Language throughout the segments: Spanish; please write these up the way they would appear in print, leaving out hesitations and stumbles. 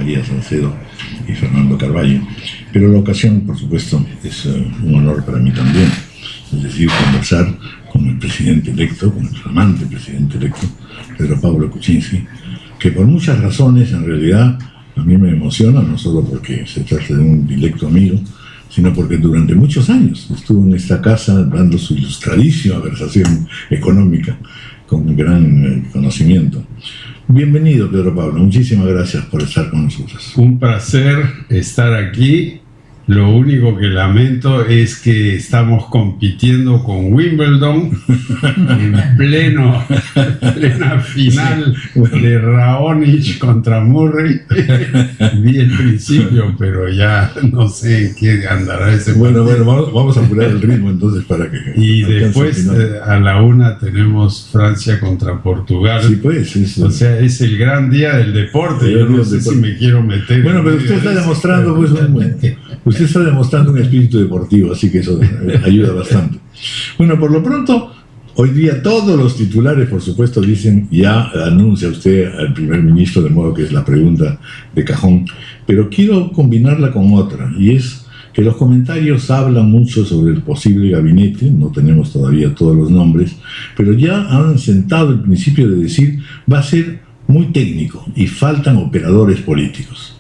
María Salcedo y Fernando Carballo. Pero la ocasión, por supuesto, es un honor para mí también. Es decir, conversar con el presidente electo, con el flamante presidente electo, Pedro Pablo Kuczynski, que por muchas razones, en realidad, a mí me emociona, no solo porque se trata de un directo amigo, sino porque durante muchos años estuvo en esta casa dando su ilustradísima versación económica con gran conocimiento. Bienvenido, Pedro Pablo, muchísimas gracias por estar con nosotros. Un placer estar aquí. Lo único que lamento es que estamos compitiendo con Wimbledon en plena final de Raonic contra Murray. Vi el principio, pero ya no sé en qué andará ese partido. Bueno, vamos a apurar el ritmo entonces para que... Y después a la 1 tenemos Francia contra Portugal. Sí, pues. O sea, es el gran día del deporte. Yo no sé si me quiero meter. Bueno, pero usted está demostrando usted está demostrando un espíritu deportivo, así que eso ayuda bastante. Bueno, por lo pronto, hoy día todos los titulares, por supuesto, dicen, ya anuncia usted al primer ministro, de modo que es la pregunta de cajón, pero quiero combinarla con otra, y es que los comentarios hablan mucho sobre el posible gabinete, no tenemos todavía todos los nombres, pero ya han sentado el principio de decir, va a ser muy técnico y faltan operadores políticos.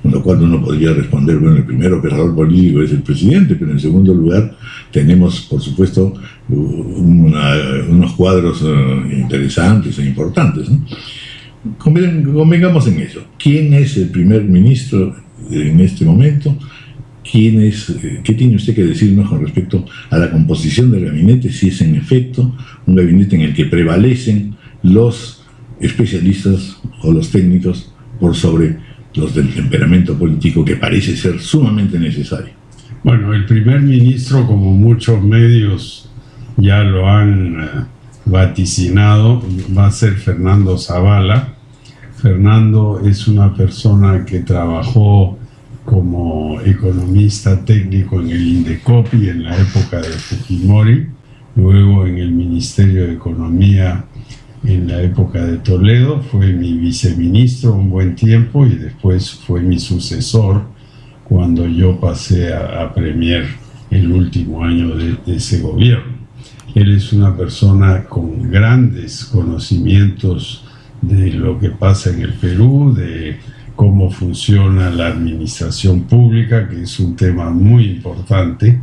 Con lo cual uno podría responder, bueno, el primer operador político es el presidente, pero en segundo lugar tenemos, por supuesto, unos cuadros interesantes e importantes, ¿no? Convengamos en eso. ¿Quién es el primer ministro en este momento? ¿Qué tiene usted que decirnos con respecto a la composición del gabinete? Si es en efecto un gabinete en el que prevalecen los especialistas o los técnicos por sobre los del temperamento político, que parece ser sumamente necesario. Bueno, el primer ministro, como muchos medios ya lo han vaticinado, va a ser Fernando Zavala. Fernando es una persona que trabajó como economista técnico en el Indecopi en la época de Fujimori, luego en el Ministerio de Economía en la época de Toledo, fue mi viceministro un buen tiempo y después fue mi sucesor cuando yo pasé a premier el último año de ese gobierno. Él es una persona con grandes conocimientos de lo que pasa en el Perú, de cómo funciona la administración pública, que es un tema muy importante,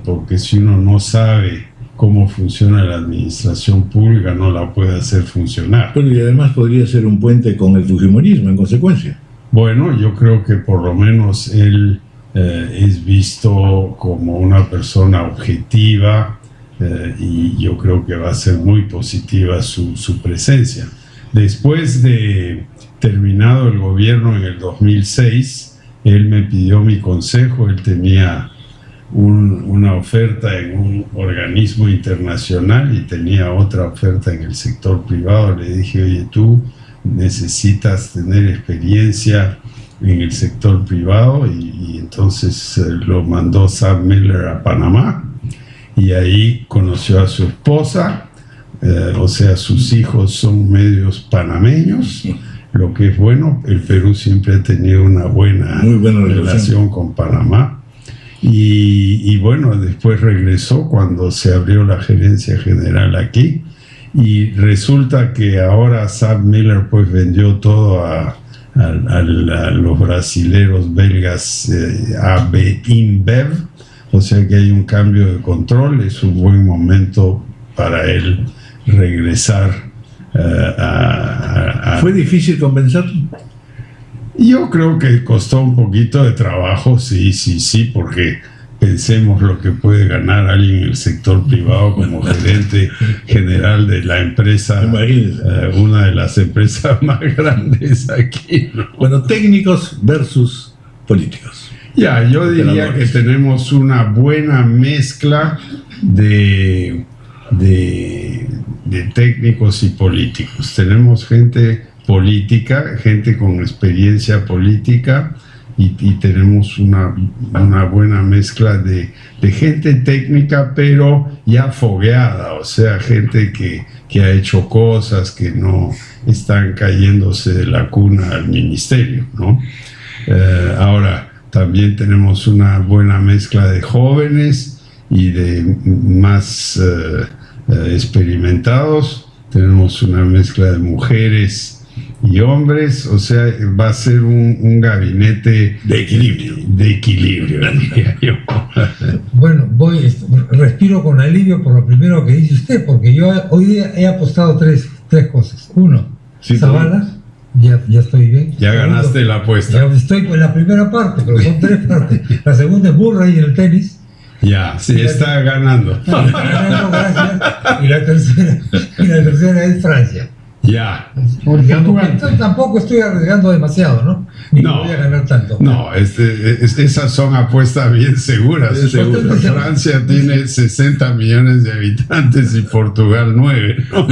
porque si uno no sabe cómo funciona la administración pública, no la puede hacer funcionar. Bueno, y además podría ser un puente con el fujimorismo, en consecuencia. Bueno, yo creo que por lo menos él es visto como una persona objetiva y yo creo que va a ser muy positiva su presencia. Después de terminado el gobierno en el 2006, él me pidió mi consejo. Él tenía una oferta en un organismo internacional y tenía otra oferta en el sector privado. Le dije, oye, tú necesitas tener experiencia en el sector privado, y entonces lo mandó Sam Miller a Panamá, y ahí conoció a su esposa, o sea, sus hijos son medios panameños, lo que es bueno. El Perú siempre ha tenido una muy buena relación con Panamá. Y bueno, después regresó cuando se abrió la gerencia general aquí, y resulta que ahora Sam Miller pues vendió todo a los brasileros belgas AB InBev, o sea que hay un cambio de control. Es un buen momento para él regresar ¿Fue difícil convencerlo? Yo creo que costó un poquito de trabajo, sí, porque pensemos lo que puede ganar alguien en el sector privado como gerente general de la empresa, una de las empresas más grandes aquí, ¿no? Bueno, técnicos versus políticos. Ya, yo diría que tenemos una buena mezcla de técnicos y políticos. Tenemos gente política, gente con experiencia política, y tenemos una buena mezcla de gente técnica, pero ya fogueada, o sea, gente que ha hecho cosas, que no están cayéndose de la cuna al ministerio, ¿no? Ahora, también tenemos una buena mezcla de jóvenes y de más experimentados. Tenemos una mezcla de mujeres y hombres, o sea, va a ser un gabinete de equilibrio. Diría yo. Bueno, respiro con alivio por lo primero que dice usted, porque yo hoy día he apostado tres cosas. Uno, Sí, Zavala, ya estoy bien. Ya ganaste la apuesta. Ya estoy en la primera parte, pero son tres partes. La segunda es Murray en el tenis. Ya, sí, está ganando. Ganando, gracias. Y la tercera es Francia. Ya. Digamos que tampoco estoy arriesgando demasiado, ¿no? Ni No. voy a ganar tanto. No, esas son apuestas bien seguras. Bien seguras. Francia tiene 60 millones de habitantes y Portugal 9. ¿no?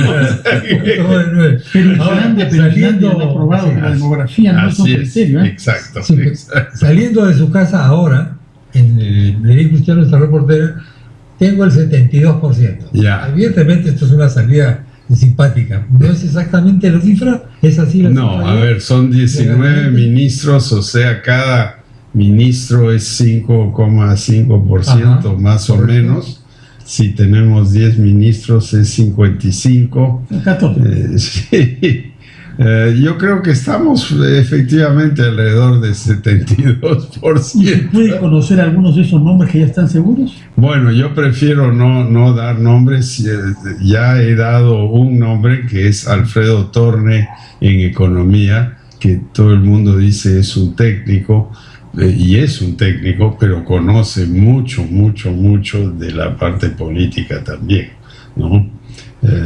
Pero Islandia no ha probado que la demografía no es un Así es, criterio, ¿eh? exacto. Sí, exacto. saliendo de su casa ahora, le dijo usted a nuestra reportera, tengo el 72%. Ya. Evidentemente esto es una salida simpática. No es exactamente la cifra, es así la No, cifra. a ver, son 19 ministros, o sea, cada ministro es 5,5% Ajá, más o correcto. menos. Si tenemos 10 ministros es 55. 14. Sí. Yo creo que estamos efectivamente alrededor de 72%. ¿Puede conocer algunos de esos nombres que ya están seguros? Bueno, yo prefiero no dar nombres. Ya he dado un nombre que es Alfredo Torne en economía, que todo el mundo dice es un técnico, y es un técnico, pero conoce mucho de la parte política también, ¿no?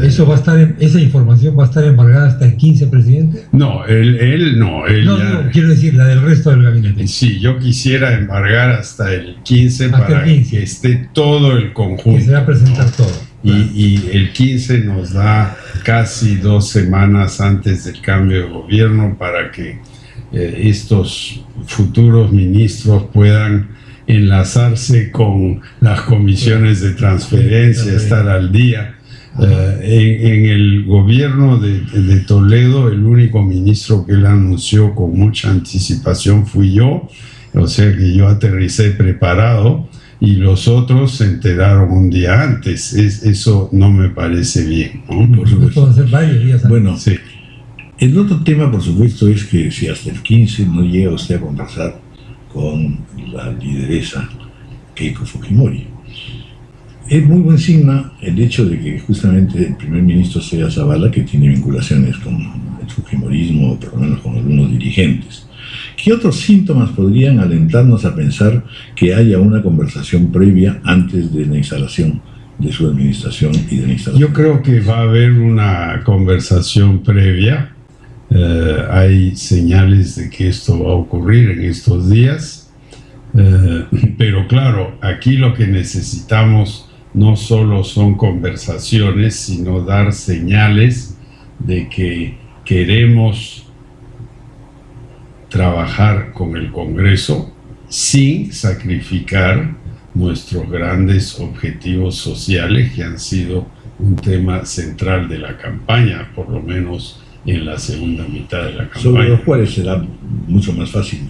Esa información va a estar embargada hasta el 15, presidente. No, él No, ya... quiero decir la del resto del gabinete. Sí, yo quisiera embargar hasta el 15 Hasta para el 15. que esté todo el Que conjunto. se va a presentar todo. Y el 15 nos da casi 2 semanas antes del cambio de gobierno para que estos futuros ministros puedan enlazarse con las comisiones de transferencia, estar al día. En el gobierno de Toledo, el único ministro que él anunció con mucha anticipación fui yo, o sea que yo aterricé preparado y los otros se enteraron un día antes. Eso no me parece bien, ¿no? Por supuesto. Van a ser varios días antes. Bueno, Sí. el otro tema, por supuesto, es que si hasta el 15 no llega usted a conversar con la lideresa Keiko Fujimori, es muy buen signo el hecho de que justamente el primer ministro sea Zavala, que tiene vinculaciones con el fujimorismo, o por lo menos con algunos dirigentes. ¿Qué otros síntomas podrían alentarnos a pensar que haya una conversación previa antes de la instalación de su administración y de la instalación? Yo creo que va a haber una conversación previa. Hay señales de que esto va a ocurrir en estos días. Pero claro, aquí lo que necesitamos no solo son conversaciones, sino dar señales de que queremos trabajar con el Congreso sin sacrificar nuestros grandes objetivos sociales, que han sido un tema central de la campaña, por lo menos en la segunda mitad de la Sobre campaña. los cuales será mucho más fácil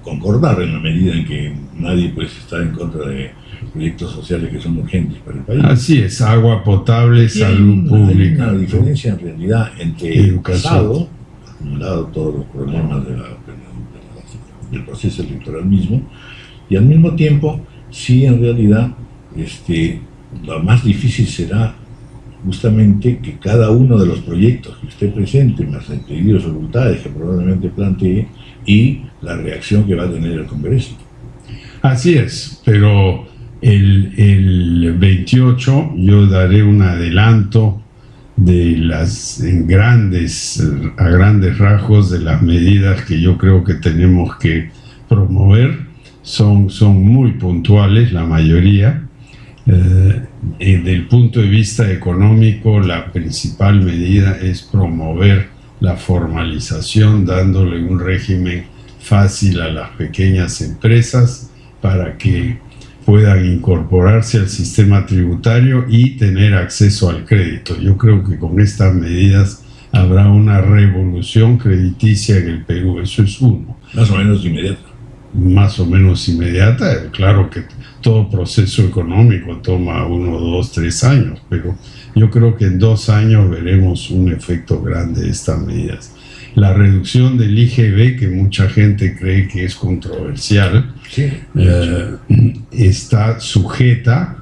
concordar en la medida en que nadie pues está en contra de proyectos sociales que son urgentes para el país. Así es, agua potable, salud Hay pública. una ¿no? diferencia en realidad entre el Educación. pasado, acumulado todos los problemas del proceso electoral mismo, y al mismo tiempo, sí, en realidad, lo más difícil será justamente que cada uno de los proyectos que usted presente, más el pedido de facultades que probablemente plantee, y la reacción que va a tener el Congreso. Así es, pero el 28 yo daré un adelanto de a grandes rasgos de las medidas que yo creo que tenemos que promover. Son muy puntuales la mayoría. Desde el punto de vista económico, la principal medida es promover la formalización, dándole un régimen fácil a las pequeñas empresas para que puedan incorporarse al sistema tributario y tener acceso al crédito. Yo creo que con estas medidas habrá una revolución crediticia en el Perú. Eso es uno. Más o menos inmediato. Más o menos inmediata. Claro que todo proceso económico toma 1, 2, 3 años, pero yo creo que en 2 años veremos un efecto grande de estas medidas. La reducción del IGB, que mucha gente cree que es controversial, Sí. Está sujeta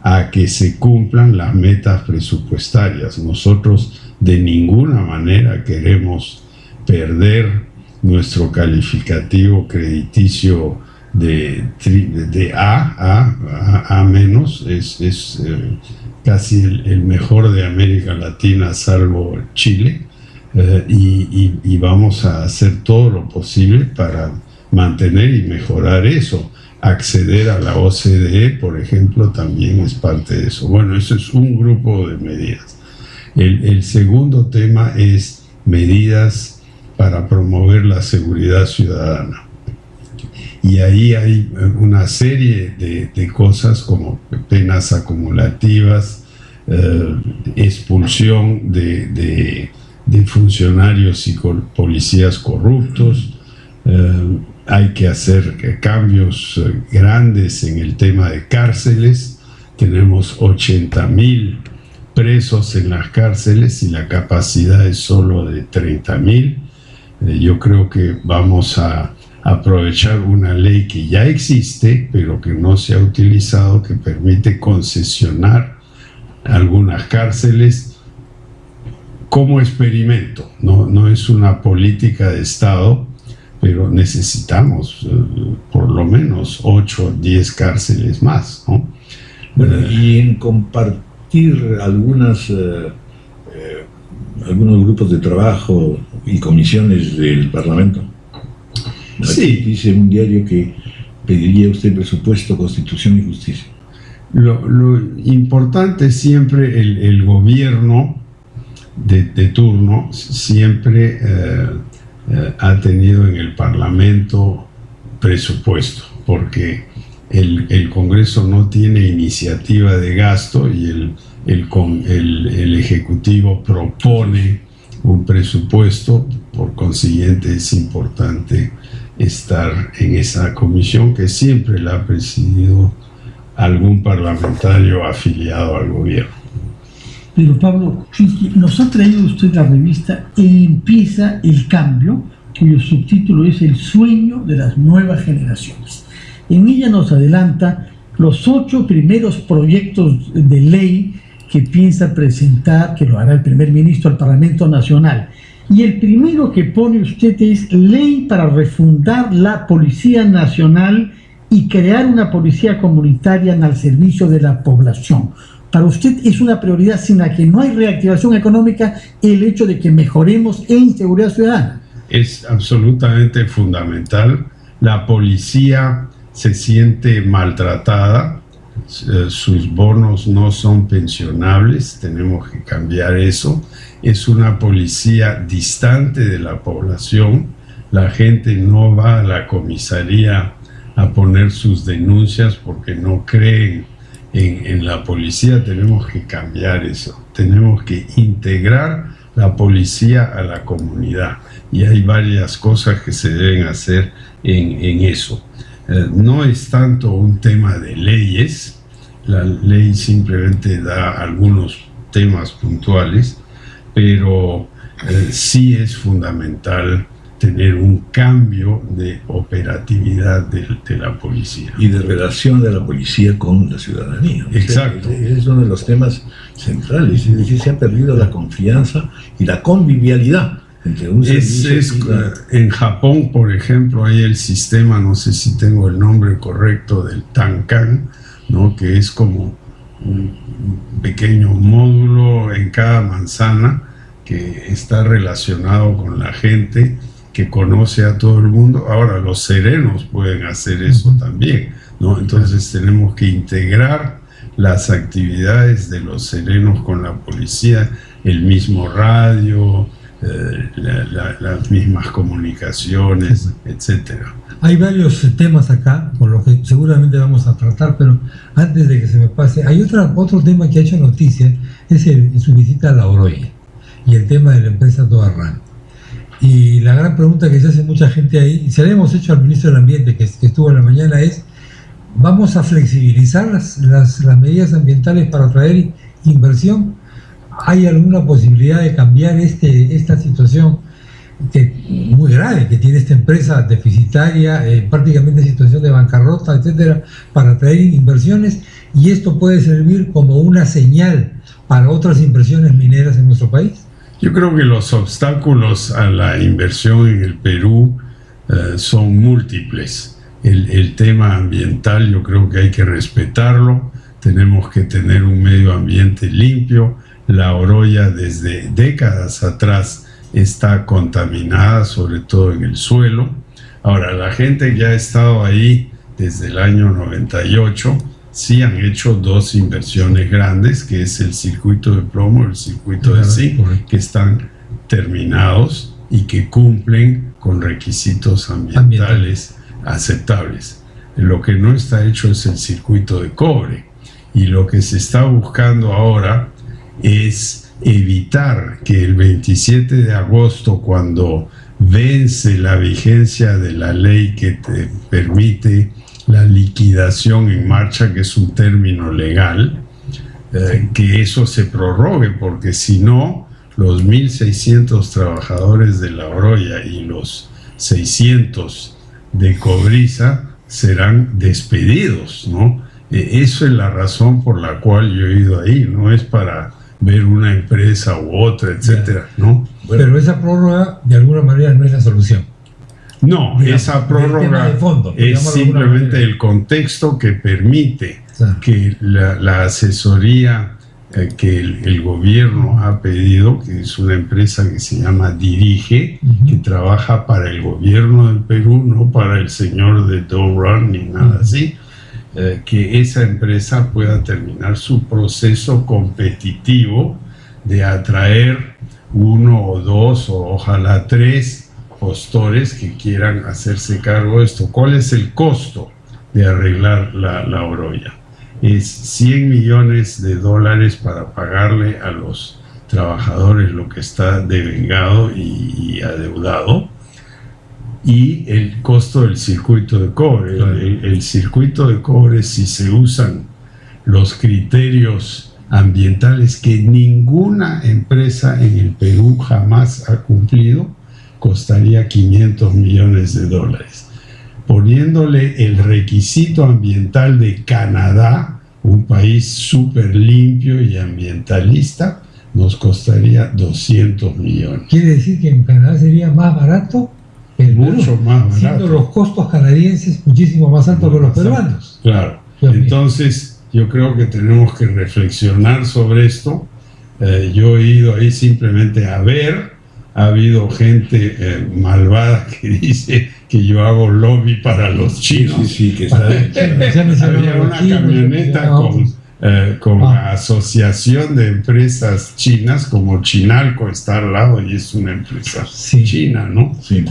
a que se cumplan las metas presupuestarias. Nosotros de ninguna manera queremos perder nuestro calificativo crediticio de A menos, es casi el mejor de América Latina, salvo Chile, y vamos a hacer todo lo posible para mantener y mejorar eso. Acceder a la OCDE, por ejemplo, también es parte de eso. Bueno, eso es un grupo de medidas. El segundo tema es medidas para promover la seguridad ciudadana. Y ahí hay una serie de cosas como penas acumulativas, expulsión de funcionarios y policías corruptos. Hay que hacer cambios grandes en el tema de cárceles. Tenemos 80.000 presos en las cárceles y la capacidad es solo de 30.000. Yo creo que vamos a aprovechar una ley que ya existe, pero que no se ha utilizado, que permite concesionar algunas cárceles como experimento. No es una política de Estado, pero necesitamos por lo menos 8 o 10 cárceles más, ¿no? Bueno, y en compartir algunos grupos de trabajo y comisiones del Parlamento. Sí. Dice un diario que pediría usted presupuesto, Constitución y Justicia. Lo importante siempre, el gobierno de turno siempre ha tenido en el Parlamento presupuesto, porque el Congreso no tiene iniciativa de gasto y el Ejecutivo propone un presupuesto. Por consiguiente es importante estar en esa comisión que siempre la ha presidido algún parlamentario afiliado al gobierno. Pero Pablo Kuczynski, nos ha traído usted la revista Empieza el Cambio, cuyo subtítulo es El sueño de las nuevas generaciones. En ella nos adelanta los 8 primeros proyectos de ley que piensa presentar, que lo hará el primer ministro al Parlamento Nacional. Y el primero que pone usted es Ley para refundar la Policía Nacional y crear una policía comunitaria al servicio de la población. Para usted es una prioridad sin la que no hay reactivación económica el hecho de que mejoremos en seguridad ciudadana. Es absolutamente fundamental. La policía se siente maltratada, sus bonos no son pensionables, tenemos que cambiar eso. Es una policía distante de la población, la gente no va a la comisaría a poner sus denuncias porque no creen en la policía. Tenemos que cambiar eso, tenemos que integrar la policía a la comunidad y hay varias cosas que se deben hacer en eso. No es tanto un tema de leyes, la ley simplemente da algunos temas puntuales, pero sí es fundamental tener un cambio de operatividad de la policía. Y de relación de la policía con la ciudadanía. Exacto. Es uno de los temas centrales, es decir, se ha perdido la confianza y la convivialidad entre un servicio en Japón, por ejemplo, hay el sistema, no sé si tengo el nombre correcto, del Tankan, ¿no? Que es como un pequeño módulo en cada manzana que está relacionado con la gente, que conoce a todo el mundo. Ahora los serenos pueden hacer eso también, ¿no? Entonces tenemos que integrar las actividades de los serenos con la policía, el mismo radio, las mismas comunicaciones, etcétera. Hay varios temas acá, con los que seguramente vamos a tratar, pero antes de que se me pase, hay otro tema que ha hecho noticia, es su visita a La Oroya y el tema de la empresa Toarran. Y la gran pregunta que se hace mucha gente ahí, y se la hemos hecho al ministro del Ambiente que estuvo en la mañana, es: ¿vamos a flexibilizar las medidas ambientales para atraer inversión? ¿Hay alguna posibilidad de cambiar esta situación muy grave que tiene esta empresa deficitaria, prácticamente en situación de bancarrota, etcétera, para atraer inversiones? Y esto puede servir como una señal para otras inversiones mineras en nuestro país. Yo creo que los obstáculos a la inversión en el Perú son múltiples. El tema ambiental yo creo que hay que respetarlo, tenemos que tener un medio ambiente limpio. La Oroya desde décadas atrás está contaminada, sobre todo en el suelo. Ahora, la gente que ha estado ahí desde el año 98 sí han hecho dos inversiones grandes, que es el circuito de plomo, el circuito de zinc, que están terminados y que cumplen con requisitos ambientales aceptables. Lo que no está hecho es el circuito de cobre, y lo que se está buscando ahora es evitar que el 27 de agosto, cuando vence la vigencia de la ley que te permite la liquidación en marcha, que es un término legal, que eso se prorrogue, porque si no, los 1.600 trabajadores de La Oroya y los 600 de Cobriza serán despedidos, ¿no? Eso es la razón por la cual yo he ido ahí, no es para ver una empresa u otra, etcétera, ¿no? Bueno, pero esa prórroga de alguna manera no es la solución. No, esa prórroga de fondo, es simplemente el contexto que permite que la asesoría que el gobierno ha pedido, que es una empresa que se llama Dirige, que trabaja para el gobierno del Perú, no para el señor de Toarran ni nada así, que esa empresa pueda terminar su proceso competitivo de atraer 1 o 2 o ojalá 3 postores que quieran hacerse cargo de esto. ¿Cuál es el costo de arreglar la Oroya? Es $100 millones para pagarle a los trabajadores lo que está devengado y adeudado, y el costo del circuito de cobre. El circuito de cobre, si se usan los criterios ambientales que ninguna empresa en el Perú jamás ha cumplido, costaría $500 millones. Poniéndole el requisito ambiental de Canadá, un país súper limpio y ambientalista, nos costaría $200 millones. ¿Quiere decir que en Canadá sería más barato? Mucho más barato. Siendo los costos canadienses muchísimo más altos que los peruanos. Claro. Entonces, yo creo que tenemos que reflexionar sobre esto. Yo he ido ahí simplemente a ver. Ha habido gente malvada que dice que yo hago lobby para los chinos. Sí, que está. Había una camioneta con la asociación de empresas chinas, como Chinalco está al lado y es una empresa china, ¿no? Sí.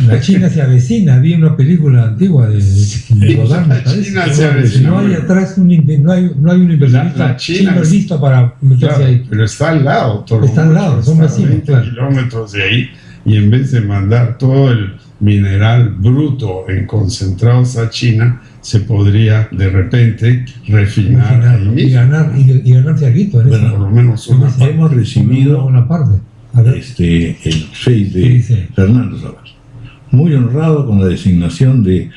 La China se avecina. Había una película antigua de Rodán, la China se avecina. No hay atrás no hay un inversionista chino listo para meterse ahí. Pero está al lado. Está al lado, son vecinos. 20 kilómetros de ahí, y en vez de mandar todo el mineral bruto en concentrados a China, se podría de repente refinar ahí mismo. Y ganarse algo. Bueno, por lo menos hemos recibido una parte. el Face de Fernando Sabar, muy honrado con la designación de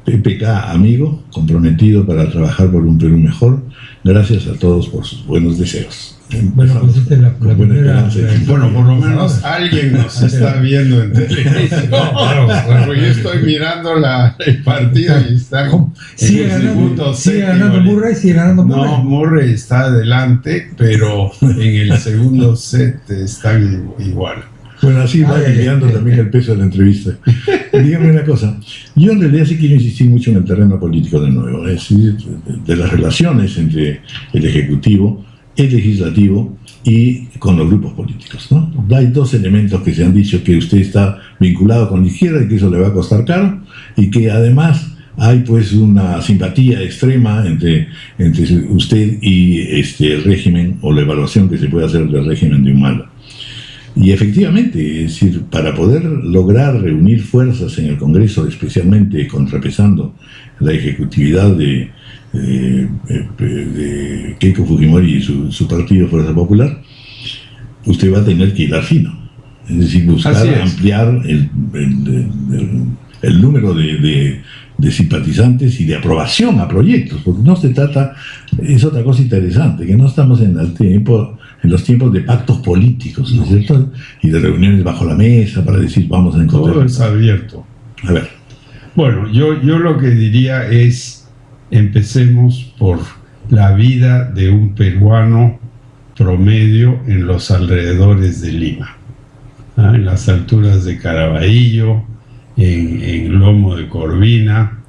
PPK amigo, comprometido para trabajar por un Perú mejor. Gracias a todos por sus buenos deseos. Bueno, pues esta es la primera. Bueno, por lo menos alguien nos está viendo en televisión. Claro. Porque yo estoy mirando el partido y está sigue ganando Murray. No, Murray está adelante, pero en el segundo set están igual. Bueno, así va cambiando también el peso de la entrevista. Dígame una cosa, yo en realidad sí quiero insistir mucho en el terreno político de nuevo, es decir, de las relaciones entre el Ejecutivo, el Legislativo y con los grupos políticos, ¿no? Hay dos elementos que se han dicho: que usted está vinculado con la izquierda y que eso le va a costar caro, y que además hay pues una simpatía extrema entre usted y el régimen, o la evaluación que se puede hacer del régimen de Humala. Y efectivamente, es decir, para poder lograr reunir fuerzas en el Congreso, especialmente contrapesando la ejecutividad de Keiko Fujimori y su partido Fuerza Popular, usted va a tener que hilar fino. Es decir, buscar ampliar el número de simpatizantes y de aprobación a proyectos, porque no se trata, es otra cosa interesante, que no estamos en los tiempos de pactos políticos, ¿no es cierto? Y de reuniones bajo la mesa para decir vamos a encontrar... Todo es abierto. A ver. Bueno, yo lo que diría es, empecemos por la vida de un peruano promedio en los alrededores de Lima, en las alturas de Caraballo, en Lomo de Corvina.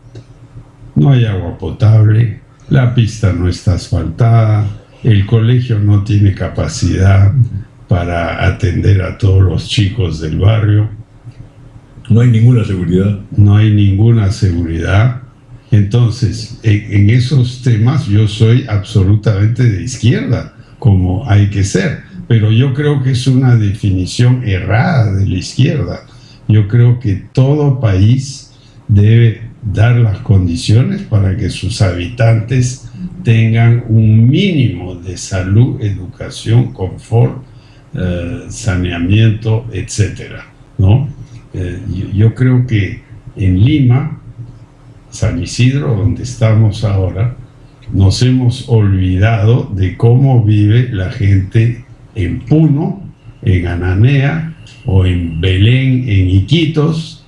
No hay agua potable, la pista no está asfaltada, el colegio no tiene capacidad para atender a todos los chicos del barrio. No hay ninguna seguridad. No hay ninguna seguridad. Entonces, en esos temas yo soy absolutamente de izquierda, como hay que ser, pero yo creo que es una definición errada de la izquierda. Yo creo que todo país debe dar las condiciones para que sus habitantes tengan un mínimo de salud, educación, confort, saneamiento, etcétera, ¿no? Yo creo que en Lima, San Isidro, donde estamos ahora, nos hemos olvidado de cómo vive la gente en Puno, en Ananea, o en Belén, en Iquitos,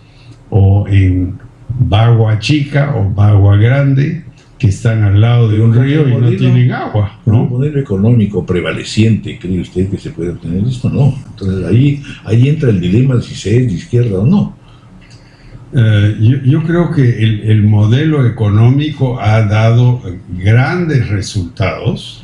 o en Bagua Chica o Bagua Grande, que están al lado de un río y no tienen agua, ¿no? ¿Un modelo económico prevaleciente cree usted que se puede obtener esto? No. Entonces ahí entra el dilema de si se es de izquierda o no. Yo creo que el modelo económico ha dado grandes resultados,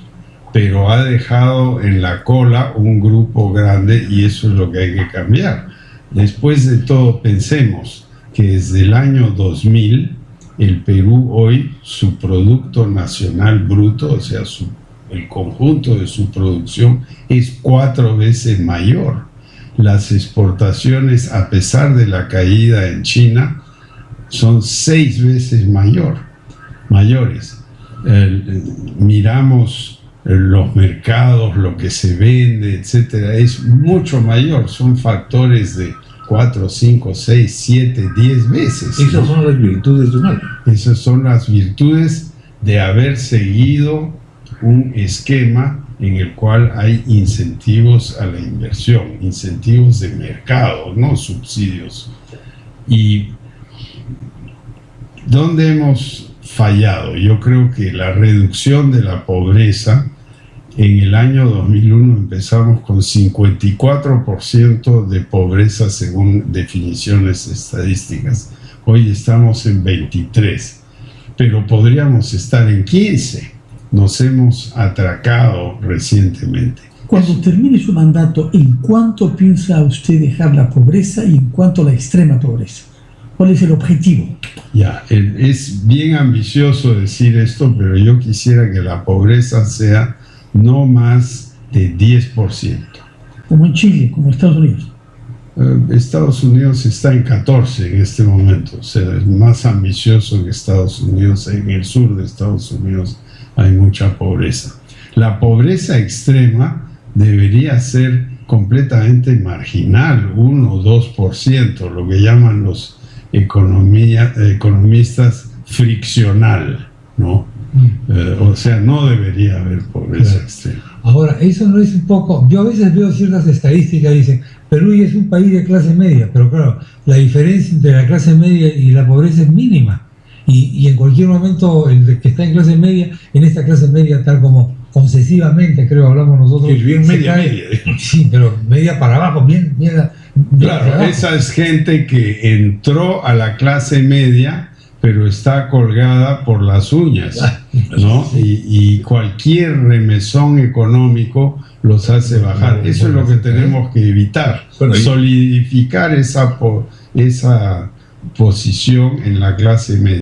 pero ha dejado en la cola un grupo grande, y eso es lo que hay que cambiar. Después de todo, pensemos que desde el año 2000 el Perú hoy, su Producto Nacional Bruto, o sea, el conjunto de su producción es 4 veces mayor. Las exportaciones, a pesar de la caída en China, son 6 veces mayores. Miramos los mercados, lo que se vende, etcétera, es mucho mayor. Son factores de 4, 5, 6, 7, 10 veces. Esas son las virtudes de Humala. Esas son las virtudes de haber seguido un esquema en el cual hay incentivos a la inversión, incentivos de mercado, no subsidios. ¿Y dónde hemos fallado? Yo creo que la reducción de la pobreza, en el año 2001 empezamos con 54% de pobreza según definiciones estadísticas. Hoy estamos en 23%, pero podríamos estar en 15%. Nos hemos atracado recientemente. Cuando termine su mandato, ¿en cuánto piensa usted dejar la pobreza y en cuánto la extrema pobreza? ¿Cuál es el objetivo? Ya, es bien ambicioso decir esto, pero yo quisiera que la pobreza sea no más de 10%. Como en Chile, como Estados Unidos. Estados Unidos está en 14 en este momento, o sea, es más ambicioso que Estados Unidos. En el sur de Estados Unidos hay mucha pobreza. La pobreza extrema debería ser completamente marginal, 1 o 2%, lo que llaman los economistas friccional, ¿no? O sea, no debería haber pobreza extrema. Ahora, eso no es un poco... Yo a veces veo ciertas estadísticas, dicen, Perú es un país de clase media, pero claro, la diferencia entre la clase media y la pobreza es mínima. Y en cualquier momento, el que está en clase media, en esta clase media, tal como concesivamente, creo, hablamos nosotros... Es bien media. Sí, pero media para abajo, bien claro, esa es gente que entró a la clase media pero está colgada por las uñas, ¿no? Y cualquier remesón económico los hace bajar. Eso es lo que tenemos que evitar, solidificar esa posición en la clase media.